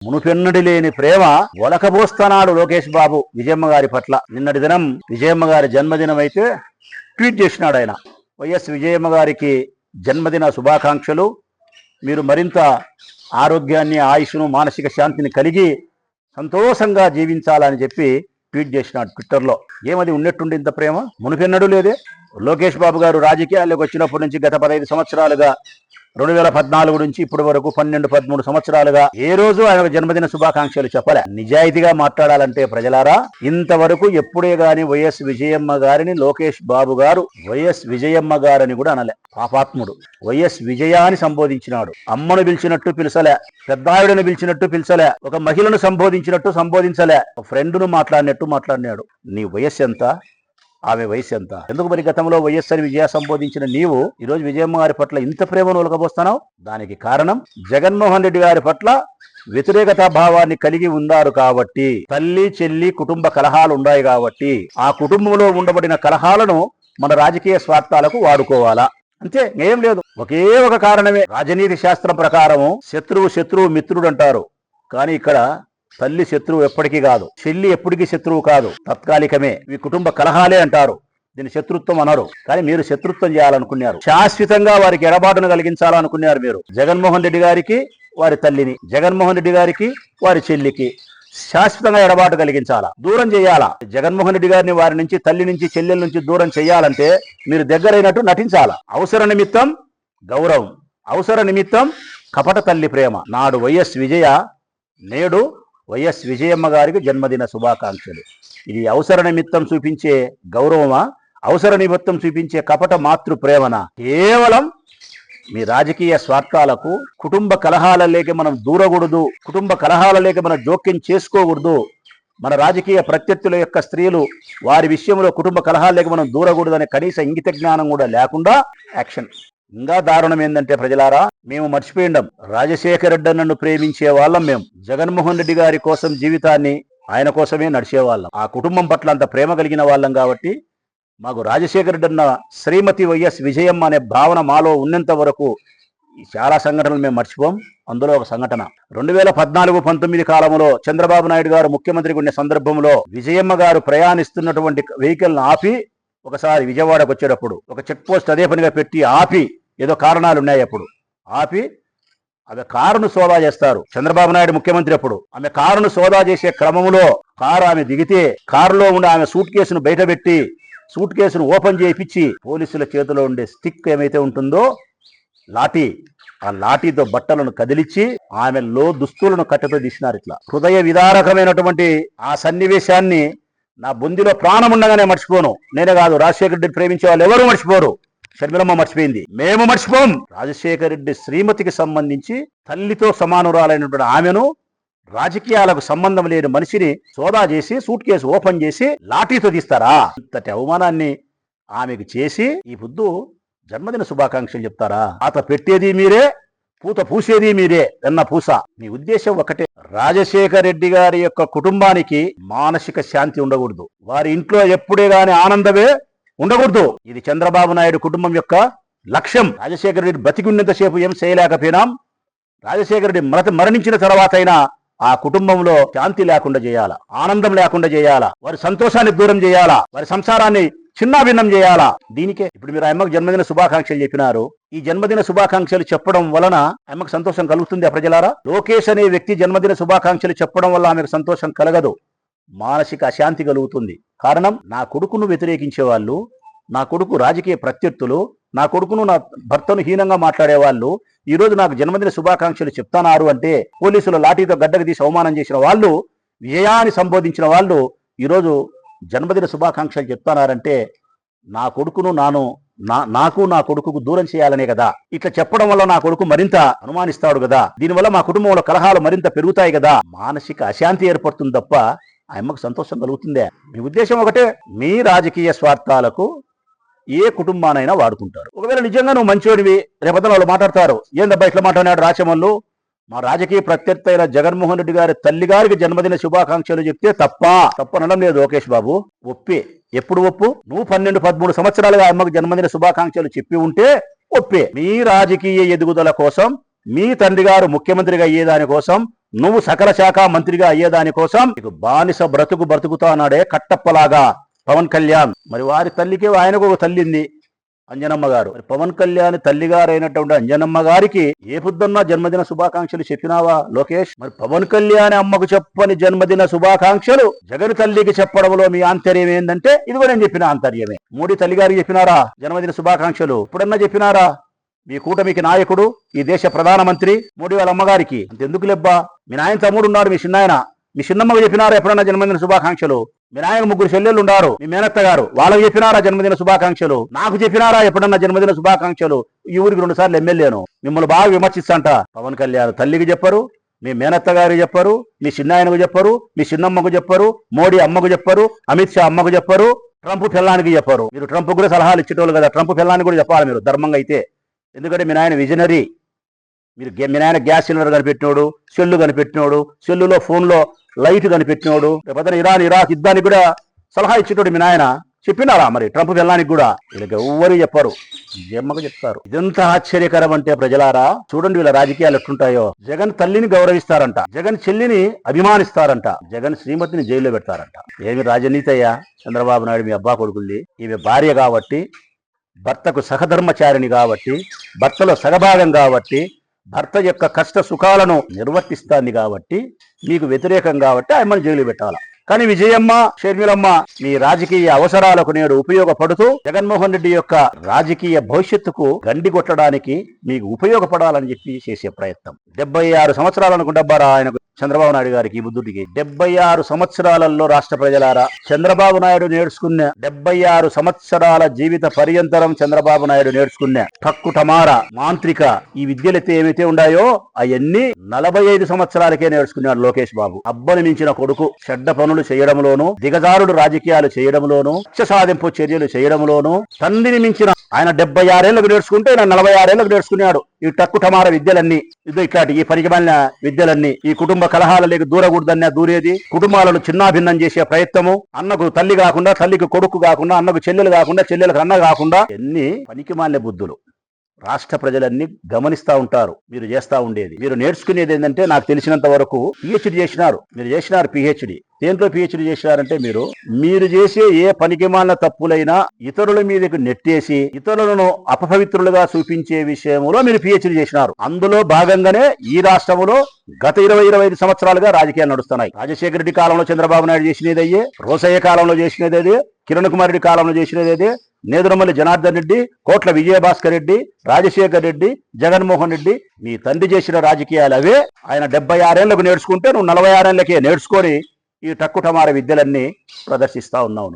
మునుపెన్నడి లేని ప్రేమ ఒలకబోస్తున్నాడు లోకేష్ బాబు విజయమ్మ గారి పట్ల. నిన్నటి దినం విజయమ్మ గారి జన్మదినం అయితే ట్వీట్ చేసినాడు ఆయన. వైఎస్ విజయమ్మ గారికి జన్మదిన శుభాకాంక్షలు. మీరు మరింత ఆరోగ్యాన్ని, ఆయుష్ను, మానసిక శాంతిని కలిగి సంతోషంగా జీవించాలని చెప్పి ట్వీట్ చేసినాడు ట్విట్టర్లో. ఏమది ఉన్నట్టుండి ఇంత ప్రేమ మునిపెన్నడూ లేదే. లోకేష్ బాబు గారు రాజకీయాల్లోకి వచ్చినప్పటి నుంచి గత 15 సంవత్సరాలుగా 2014 నుంచి ఇప్పటి వరకు 12-13 సంవత్సరాలుగా ఏ రోజు ఆయన జన్మదిన శుభాకాంక్షలు చెప్పలే. నిజాయితీగా మాట్లాడాలంటే ప్రజలారా, ఇంతవరకు ఎప్పుడే గాని వైఎస్ విజయమ్మ గారిని లోకేష్ బాబు గారు వైఎస్ విజయమ్మ గారని కూడా అనలే. పాపాత్ముడు. వైఎస్ విజయ అని సంబోధించినాడు. అమ్మను పిలిచినట్టు పిలిచలే, పెద్దావిడను పిలిచినట్టు పిలిచలే, ఒక మహిళను సంబోధించినట్టు సంబోధించలే, ఒక ఫ్రెండ్ను మాట్లాడినట్టు మాట్లాడినాడు. నీ వయస్సు ఎంత, ఆమె వయసు ఎంత? ఎందుకు మరి గతంలో వైఎస్ఆర్ విజయ సంబోధించిన నీవు ఈరోజు విజయమ్మ గారి పట్ల ఇంత ప్రేమను ఒలకబోస్తున్నావు? దానికి కారణం జగన్మోహన్ రెడ్డి గారి పట్ల వ్యతిరేకతా భావాన్ని కలిగి ఉన్నారు కాబట్టి, తల్లి చెల్లి కుటుంబ కలహాలు ఉన్నాయి కాబట్టి, ఆ కుటుంబంలో ఉండబడిన కలహాలను మన రాజకీయ స్వార్థాలకు వాడుకోవాలా, అంతే, ఏం లేదు. ఒకే ఒక కారణమే. రాజనీతి శాస్త్రం ప్రకారము శత్రువు మిత్రుడు అంటారు. కానీ ఇక్కడ తల్లి శత్రువు ఎప్పటికీ కాదు, చెల్లి ఎప్పటికీ శత్రువు కాదు, తాత్కాలికమే. మీ కుటుంబ కలహాలే అంటారు, దీన్ని శత్రుత్వం అనరు. కానీ మీరు శత్రుత్వం చేయాలనుకున్నారు, శాశ్వతంగా వారికి ఎడబాటును కలిగించాలనుకున్నారు. మీరు జగన్మోహన్ రెడ్డి గారికి వారి తల్లిని, జగన్మోహన్ రెడ్డి గారికి వారి చెల్లికి శాశ్వతంగా ఎడబాటు కలిగించాలా, దూరం చేయాలా. జగన్మోహన్ రెడ్డి గారిని వారి నుంచి, తల్లి నుంచి, చెల్లెల నుంచి దూరం చేయాలంటే మీరు దగ్గరైనట్టు నటించాలా. అవసర నిమిత్తం గౌరవం, అవసర నిమిత్తం కపట తల్లి ప్రేమ. నాడు వైఎస్ విజయ, నేడు వైఎస్ విజయమ్మ గారికి జన్మదిన శుభాకాంక్షలు. ఇది అవసర నిమిత్తం చూపించే గౌరవమా, అవసర నిమిత్తం చూపించే కపట మాతృ ప్రేమనా? కేవలం మీ రాజకీయ స్వార్థాలకు, కుటుంబ కలహాలలోకి మనం దూరకూడదు, కుటుంబ కలహాలలోకి మనం జోక్యం చేసుకోకూడదు, మన రాజకీయ ప్రత్యర్థుల యొక్క స్త్రీలు వారి విషయంలో కుటుంబ కలహాలలోకి మనం దూరకూడదనే కనీస ఇంగిత జ్ఞానం కూడా లేకుండా యాక్షన్. ఇంకా దారుణం ఏంటంటే ప్రజలారా, మేము మర్చిపోయిండం, రాజశేఖర రెడ్డి నన్ను ప్రేమించే వాళ్ళం. మేము జగన్మోహన్ రెడ్డి గారి కోసం జీవితాన్ని ఆయన కోసమే నడిచేవాళ్ళం. ఆ కుటుంబం పట్ల అంత ప్రేమ కలిగిన వాళ్ళం కాబట్టి మాకు రాజశేఖర రెడ్డి అన్న శ్రీమతి వైఎస్ విజయమ్మ అనే భావన మాలో ఉన్నంత వరకు చాలా సంఘటనలు మేము మర్చిపోం. అందులో ఒక సంఘటన 2014-19 కాలంలో చంద్రబాబు నాయుడు గారు ముఖ్యమంత్రిగా ఉండే సందర్భంలో విజయమ్మ గారు ప్రయాణిస్తున్నటువంటి వెహికల్ను ఆపి, ఒకసారి విజయవాడకు వచ్చేటప్పుడు ఒక చెక్ పోస్ట్ అదే పనిగా పెట్టి ఆపి, ఏదో కారణాలు ఉన్నాయి అప్పుడు ఆపి, ఆమె కారును సోదా చేస్తారు. చంద్రబాబు నాయుడు ముఖ్యమంత్రి అప్పుడు. ఆమె కారును సోదా చేసే క్రమంలో కారు ఆమె దిగితే, కారులో ఉండే ఆమె సూట్ కేసును బయట పెట్టి, సూట్ కేసును ఓపెన్ చేయించి పోలీసుల చేతిలో ఉండే స్టిక్ ఏమైతే ఉంటుందో, లాఠీ, ఆ లాఠీతో బట్టలను కదిలిచ్చి ఆమె దుస్తులను కట్టెతో తీసినారు. ఇట్లా హృదయ విదారకమైనటువంటి ఆ సన్నివేశాన్ని నా బుందిలో ప్రాణం ఉండగానే మర్చిపోను. నేనే కాదు, రాజశేఖర రెడ్డిని ప్రేమించే వాళ్ళు ఎవరు మర్చిపోరు. షర్మిలమ్మ మర్చిపోయింది, మేము మర్చిపోం. రాజశేఖర రెడ్డి శ్రీమతికి సంబంధించి తల్లితో సమానురాలైనటువంటి ఆమెను, రాజకీయాలకు సంబంధం లేని మనిషిని సోదా చేసి సూట్ కేసు ఓపెన్ చేసి లాఠీతో తీస్తారా? ఇంతటి అవమానాన్ని ఆమెకు చేసి ఈ పొద్దు జన్మదిన శుభాకాంక్షలు చెప్తారా? ఆత పెట్టేది మీరే, పూత పూసేది మీరే. ఎన్న పూస. మీ ఉద్దేశం ఒకటే, రాజశేఖర రెడ్డి గారి యొక్క కుటుంబానికి మానసిక శాంతి ఉండకూడదు, వారి ఇంట్లో ఎప్పుడే గాని ఆనందమే ఉండకూడదు. ఇది చంద్రబాబు నాయుడు కుటుంబం యొక్క లక్ష్యం. రాజశేఖర రెడ్డి బతికున్నంతసేపు ఏం చేయలేకపోయినాం, రాజశేఖర రెడ్డి మరణించిన తర్వాత అయినా ఆ కుటుంబంలో శాంతి లేకుండా చేయాలా, ఆనందం లేకుండా చేయాలా, వారి సంతోషాన్ని దూరం చేయాలా, వారి సంసారాన్ని చిన్నాభిన్నం చేయాలా. దీనికే ఇప్పుడు మీరు అమ్మకు జన్మదిన శుభాకాంక్షలు చెప్పినారు. ఈ జన్మదిన శుభాకాంక్షలు చెప్పడం వలన అమ్మకు సంతోషం కలుగుతుంది ఆ ప్రజలారా? లోకేష్ అనే వ్యక్తి జన్మదిన శుభాకాంక్షలు చెప్పడం వల్ల ఆమెకు సంతోషం కలగదు, మానసిక అశాంతి కలుగుతుంది. కారణం, నా కొడుకును వ్యతిరేకించే వాళ్ళు, నా కొడుకు రాజకీయ ప్రత్యర్థులు, నా కొడుకును, నా భర్తను హీనంగా మాట్లాడే వాళ్ళు ఈరోజు నాకు జన్మదిన శుభాకాంక్షలు చెప్తానారు అంటే, పోలీసుల లాఠీతో గడ్డకు తీసి అవమానం చేసిన వాళ్ళు, విజయాన్ని సంబోధించిన వాళ్ళు ఈరోజు జన్మదిన శుభాకాంక్షలు చెప్తున్నారంటే నా కొడుకును నాకు నా కొడుకుకు దూరం చేయాలనే కదా. ఇట్లా చెప్పడం వల్ల నా కొడుకు మరింత అనుమానిస్తాడు కదా, దీనివల్ల మా కుటుంబంలో కలహాలు మరింత పెరుగుతాయి కదా, మానసిక అశాంతి ఏర్పడుతుంది తప్ప ఆ అమ్మకు సంతోషం కలుగుతుందే? మీ ఉద్దేశం ఒకటే, మీ రాజకీయ స్వార్థాలకు ఏ కుటుంబానైనా వాడుకుంటారు. ఒకవేళ నిజంగా నువ్వు మంచోడివి, రేపొద్దున వాళ్ళు మాట్లాడతారు, ఏందబ్బా ఇట్లా మాట్లాడినాడు రాచమల్లు, మా రాజకీయ ప్రత్యర్థి అయిన జగన్మోహన్ రెడ్డి గారి తల్లి గారికి జన్మదిన శుభాకాంక్షలు చెప్తే తప్పనడం లేదు లోకేష్ బాబు. ఒప్పే. ఎప్పుడు ఒప్పు? నువ్వు 12-13 సంవత్సరాలుగా అమ్మకు జన్మదిన శుభాకాంక్షలు చెప్పి ఉంటే ఒప్పే. మీ రాజకీయ ఎదుగుదల కోసం, మీ తండ్రి గారు ముఖ్యమంత్రిగా అయ్యేదాని కోసం నువ్వు సకల శాఖ మంత్రిగా అయ్యేదాని కోసం నీకు బానిస బ్రతుకుతా అన్నాడే కట్టప్పలాగా పవన్ కళ్యాణ్. మరి వారి తల్లికి ఆయనకు ఒక తల్లింది అంజనమ్మ గారు. మరి పవన్ కళ్యాణ్ తల్లిగారు అయినటువంటి అంజనమ్మ గారికి ఏ పొద్దున్నా జన్మదిన శుభాకాంక్షలు చెప్పినావా లోకేష్? మరి పవన్ కళ్యాణ్ అమ్మకు చెప్పని జన్మదిన శుభాకాంక్షలు జగన్ తల్లికి చెప్పడంలో మీ ఆంతర్యం ఏంటంటే ఇదిగో నేను చెప్పిన ఆంతర్యమే. మోడీ తల్లిగారికి చెప్పినారా జన్మదిన శుభాకాంక్షలు? ఎప్పుడన్నా చెప్పినారా? మీ కూటమికి నాయకుడు, ఈ దేశ ప్రధానమంత్రి మోడీ వాళ్ళ అమ్మగారికి అంతెందుకు లెబ్బా? మీ నాయన తమ్ముడు ఉన్నాడు, మీ చిన్నాయన, మీ చిన్నమ్మకు చెప్పినారా ఎప్పుడన్నా జన్మదిన శుభాకాంక్షలు? మీ నాయన ముగ్గురు చెల్లెళ్ళు ఉన్నారు, మీ మేనత్త గారు, వాళ్ళకి చెప్పినారా జన్మదిన శుభాకాంక్షలు? నాకు చెప్పినారా ఎప్పుడన్నా జన్మదిన శుభాకాంక్షలు? ఈ ఊరికి 2 సార్లు ఎమ్మెల్యేను, మిమ్మల్ని బాగా విమర్శిస్తంట. పవన్ కళ్యాణ్ తల్లికి చెప్పరు, మీ మేనత్త గారికి చెప్పరు, మీ చిన్నాయనకు చెప్పరు, మీ చిన్నమ్మకు చెప్పరు, మోడీ అమ్మకు చెప్పరు, అమిత్ షా అమ్మకు చెప్పరు, ట్రంప్ పిల్లానికి చెప్పరు. మీరు ట్రంప్ కూడా సలహాలు ఇచ్చేటోళ్ళు కదా, ట్రంప్ పిల్లానికి కూడా చెప్పాలి మీరు ధర్మంగా అయితే. ఎందుకంటే మీ నాయన విజనరీ. మీరు మీ నాయన గ్యాస్ సిలిండర్ కనిపెట్టినోడు, సెల్లు కనిపెట్టినోడు, సెల్లులో ఫోన్లో లైట్ కనిపెట్టినోడు, రేపొద్దున ఇరాక్ యుద్ధానికి కూడా సలహా ఇచ్చేటోడు మీ నాయన. చెప్పినారా మరి ట్రంప్ వెళ్ళడానికి కూడా? వీళ్ళకి ఎవ్వరు చెప్పరు, జమ్మకు చెప్తారు. ఇదంతా ఆశ్చర్యకరం అంటే ప్రజలారా చూడండి వీళ్ళ రాజకీయాలు ఎట్లుంటాయో. జగన్ తల్లిని గౌరవిస్తారంట, జగన్ చెల్లిని అభిమానిస్తారంట, జగన్ శ్రీమతిని జైల్లో పెడతారంట. ఏమి రాజనీతి అయ్యా చంద్రబాబు నాయుడు మీ అబ్బా కొడుకుల్ని? ఈమె భార్య కాబట్టి, భర్తకు సహధర్మచారిణి కాబట్టి, భర్తలో సగభాగం కాబట్టి, భర్త యొక్క కష్ట సుఖాలను నిర్వర్తిస్తాంది కాబట్టి, మీకు వ్యతిరేకం కాబట్టి ఆమెను జైలు పెట్టాలా? కానీ విజయమ్మ, షర్మిలమ్మ మీ రాజకీయ అవసరాలకు నేడు ఉపయోగపడుతూ జగన్మోహన్ రెడ్డి యొక్క రాజకీయ భవిష్యత్తుకు గండి కొట్టడానికి మీకు ఉపయోగపడాలని చెప్పి చేసే ప్రయత్నం. 76 సంవత్సరాలు అనుకుంటారా ఆయనకు, చంద్రబాబు నాయుడు గారికి, ఈ బుద్ధుడికి. 76 సంవత్సరాలలో రాష్ట్ర ప్రజలారా చంద్రబాబు నాయుడు నేర్చుకున్న 76 సంవత్సరాల జీవిత పర్యంతరం చంద్రబాబు నాయుడు నేర్చుకున్న టక్కు టమారా మాంత్రిక ఈ విద్యలైతే ఏమైతే ఉన్నాయో అవన్నీ 45 సంవత్సరాలకే నేర్చుకున్నాడు లోకేష్ బాబు. అబ్బని మించిన కొడుకు చెడ్డ పనులు చేయడంలోనూ, దిగజారుడు రాజకీయాలు చేయడంలోనూ, లక్ష్య సాధింపు చర్యలు చేయడంలోనూ తండ్రిని మించిన ఆయన 76 ఏళ్లకు నేర్చుకుంటే ఆయన 46 ఏళ్లకు నేర్చుకున్నాడు ఈ టక్కు టమార విద్యలన్నీ. ఇదో ఇట్లాంటి ఈ పనికిమాలిన విద్యలన్నీ, ఈ కుటుంబ కలహాలకి దూరకూడదన్నా దూరేది, కుటుంబాలను చిన్నాభిన్నం చేసే ప్రయత్నము, అన్నకు తల్లి కాకుండా తల్లికి కొడుకు కాకుండా, అన్నకు చెల్లెలు కాకుండా చెల్లెలకు అన్న కాకుండా, ఎన్ని పనికిమాలిన బుద్ధులు రాష్ట్ర ప్రజలన్నీ గమనిస్తా ఉంటారు మీరు చేస్తా ఉండేది. మీరు నేర్చుకునేది ఏంటంటే నాకు తెలిసినంత వరకు పిహెచ్డి చేసినారు, మీరు చేసినారు పిహెచ్డి. దేంట్లో పిహెచ్డి చేసినారంటే మీరు చేసే ఏ పనికిమాలిన తప్పులైనా ఇతరుల మీదకు నెట్టేసి ఇతరులను అపవిత్రులుగా చూపించే విషయంలో మీరు పిహెచ్డి చేసినారు. అందులో భాగంగానే ఈ రాష్ట్రంలో గత 20-25 సంవత్సరాలుగా రాజకీయాలు నడుస్తున్నాయి. రాజశేఖర రెడ్డి కాలంలో చంద్రబాబు నాయుడు చేసినది అయ్యే, రోసయ్య కాలంలో చేసినది అదే, కిరణ్ కుమార్ రెడ్డి కాలంలో చేసినది అదే, నేదురమల్లి జనార్దన్ రెడ్డి, కోట్ల విజయభాస్కర్ రెడ్డి, రాజశేఖర్ రెడ్డి, జగన్మోహన్ రెడ్డి మీ తండ్రి చేసిన రాజకీయాలు అవే. ఆయన 76 ఏళ్లకు నేర్చుకుంటే నువ్వు 46 ఏళ్లకే నేర్చుకొని ఈ టక్కుటమార విద్యలన్నీ ప్రదర్శిస్తా ఉన్నావు.